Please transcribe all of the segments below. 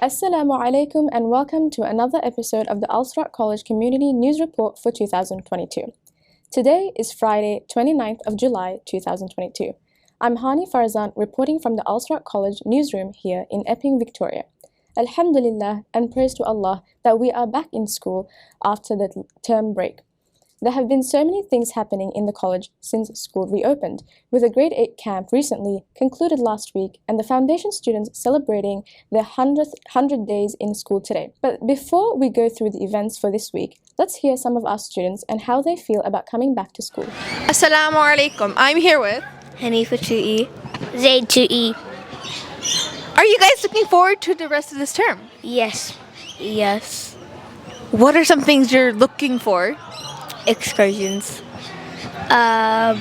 Assalamu alaikum and welcome to another episode of the Al Srat College Community News Report for 2022. Today is Friday, 29th of July 2022. I'm Hani Farzan reporting from the Al Srat College newsroom here in Epping, Victoria. Alhamdulillah and praise to Allah that we are back in school after the term break. There have been so many things happening in the college since school reopened, with a grade 8 camp recently concluded last week and the foundation students celebrating their 100 days in school today. But before we go through the events for this week, let's hear some of our students and how they feel about coming back to school. Assalamu alaikum. I'm here with Hani Hussain Farzan. Are you guys looking forward to the rest of this term? Yes. What are some things you're looking for? Excursions. Fun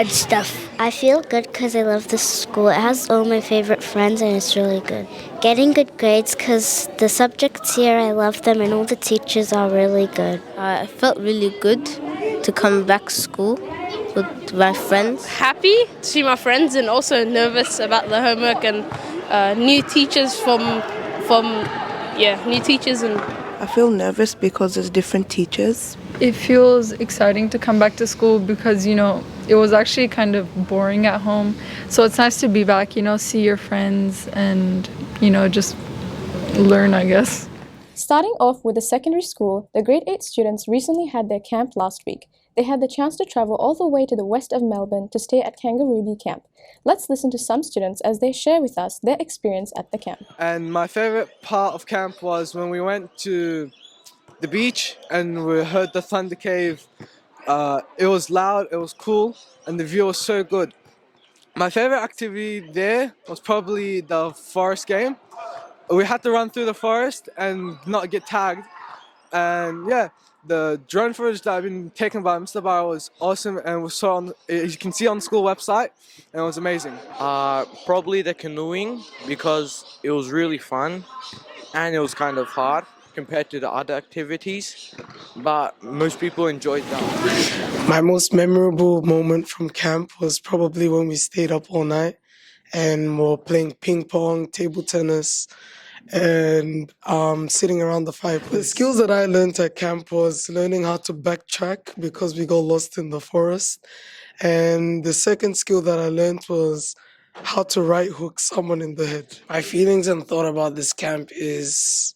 stuff. I feel good because I love the school. It has all my favorite friends and it's really good. Getting good grades because the subjects here, I love them and all the teachers are really good. I felt really good to come back to school with my friends. Happy to see my friends and also nervous about the homework and new teachers new teachers and I feel nervous because there's different teachers. It feels exciting to come back to school because, it was actually kind of boring at home. So it's nice to be back, see your friends and, just learn, I guess. Starting off with the secondary school, the grade 8 students recently had their camp last week. They had the chance to travel all the way to the west of Melbourne to stay at Kangaroobie camp. Let's listen to some students as they share with us their experience at the camp. And my favorite part of camp was when we went to the beach and we heard the thunder cave. It was loud, it was cool, and the view was so good. My favorite activity there was probably the forest game. We had to run through the forest and not get tagged. And yeah, the drone footage that I've been taken by Mr. Barrow was awesome and was you can see on the school website, and it was amazing. Probably the canoeing because it was really fun and it was kind of hard compared to the other activities, but most people enjoyed that. My most memorable moment from camp was probably when we stayed up all night and were playing ping pong, table tennis, and sitting around the fireplace. The skills that I learned at camp was learning how to backtrack because we got lost in the forest. And the second skill that I learned was how to right hook someone in the head. My feelings and thought about this camp is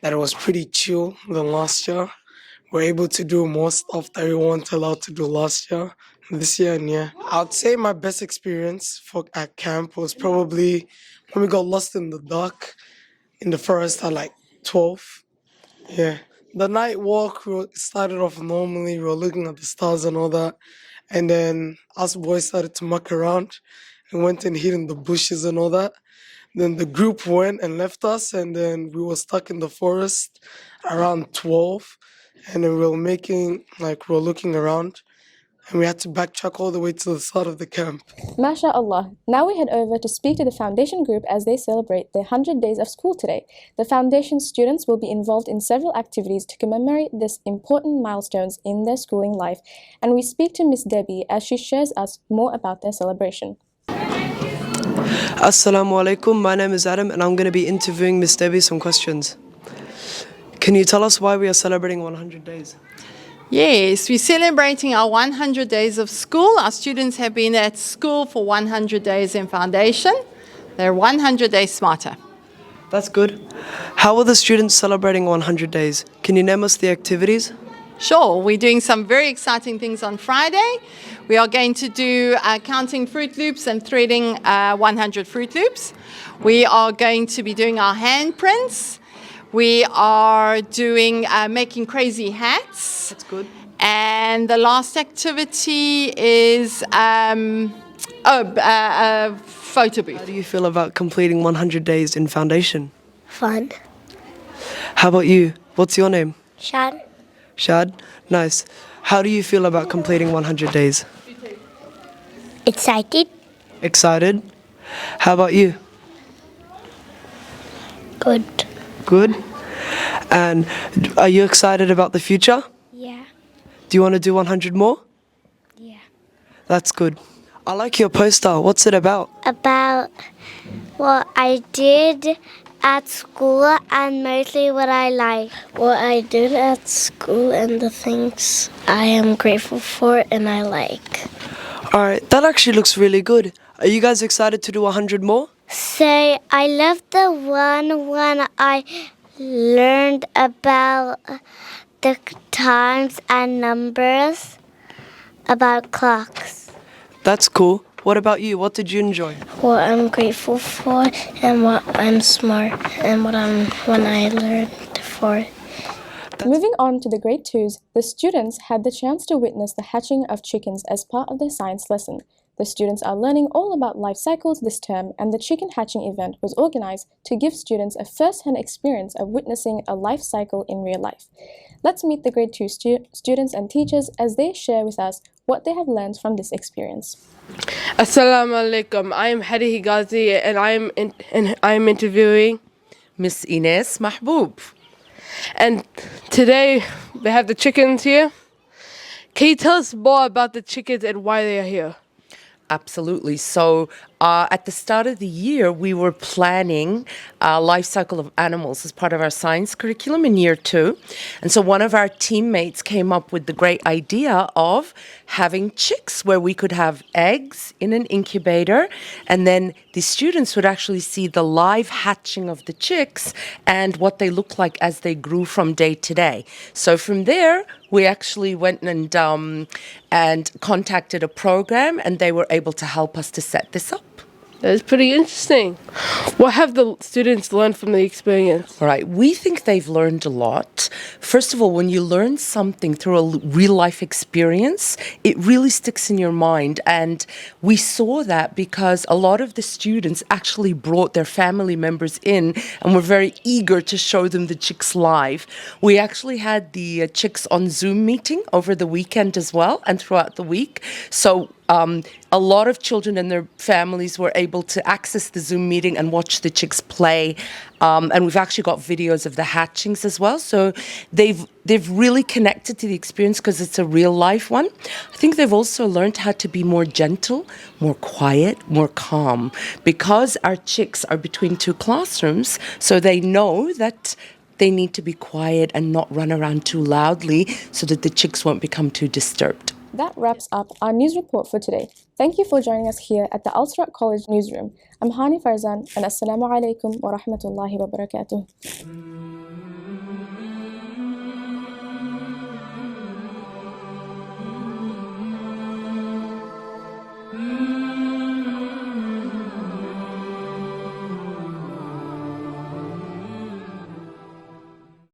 that it was pretty chill than last year. We're able to do more stuff that we weren't allowed to do last year, this year, and yeah. I'd say my best experience at camp was probably when we got lost in the dark in the forest at like 12. Yeah. The night walk started off normally. We were looking at the stars and all that. And then us boys started to muck around and went and hid in the bushes and all that. Then the group went and left us, and then we were stuck in the forest around 12. And then we were looking around, and we had to backtrack all the way to the start of the camp. MashaAllah. Now we head over to speak to the foundation group as they celebrate their 100 days of school today. The foundation students will be involved in several activities to commemorate these important milestones in their schooling life. And we speak to Miss Debbie as she shares us more about their celebration. Assalamu alaikum, my name is Adam and I'm going to be interviewing Miss Debbie some questions. Can you tell us why we are celebrating 100 days? Yes, we're celebrating our 100 days of school. Our students have been at school for 100 days in foundation. They're 100 days smarter. That's good. How are the students celebrating 100 days? Can you name us the activities? Sure, we're doing some very exciting things on Friday. We are going to do counting Fruit Loops and threading 100 Fruit Loops. We are going to be doing our handprints. We are doing making crazy hats. That's good. And the last activity is a photo booth. How do you feel about completing 100 days in foundation? Fun. How about you? What's your name? Shad. Shad? Nice. How do you feel about completing 100 days? Excited. Excited? How about you? Good. Good. And are you excited about the future? Yeah. Do you want to do 100 more? Yeah. That's good. I like your poster. What's it about? About what I did at school and mostly what I like. What I did at school and the things I am grateful for and I like. Alright, that actually looks really good. Are you guys excited to do 100 more? So I love the one when I learned about the times and numbers, about clocks. That's cool. What about you? What did you enjoy? What I'm grateful for and what I'm smart and when I learned for. Moving on to the grade 2s, the students had the chance to witness the hatching of chickens as part of their science lesson. The students are learning all about life cycles this term, and the chicken hatching event was organized to give students a first-hand experience of witnessing a life cycle in real life. Let's meet the grade 2 students and teachers as they share with us what they have learned from this experience. Assalamu alaikum. I am Hani Hussain and I am interviewing Miss Ines Mahboub. And today we have the chickens here. Can you tell us more about the chickens and why they are here? Absolutely. So at the start of the year, we were planning a life cycle of animals as part of our science curriculum in year 2. And so one of our teammates came up with the great idea of having chicks where we could have eggs in an incubator, and then the students would actually see the live hatching of the chicks and what they look like as they grew from day to day. So from there, we actually went and contacted a program, and they were able to help us to set this up. That is pretty interesting. What have the students learned from the experience? All right, we think they've learned a lot. First of all, when you learn something through a real life experience, it really sticks in your mind. And we saw that because a lot of the students actually brought their family members in and were very eager to show them the chicks live. We actually had the chicks on Zoom meeting over the weekend as well and throughout the week. So a lot of children and their families were able to access the Zoom meeting and watch the chicks play. And we've actually got videos of the hatchings as well. So they've really connected to the experience because it's a real life one. I think they've also learned how to be more gentle, more quiet, more calm, because our chicks are between 2 classrooms. So they know that they need to be quiet and not run around too loudly so that the chicks won't become too disturbed. That wraps up our news report for today. Thank you for joining us here at the Al-Srat College newsroom. I'm Hani Farzan, and Assalamu alaikum wa rahmatullahi wa barakatuh.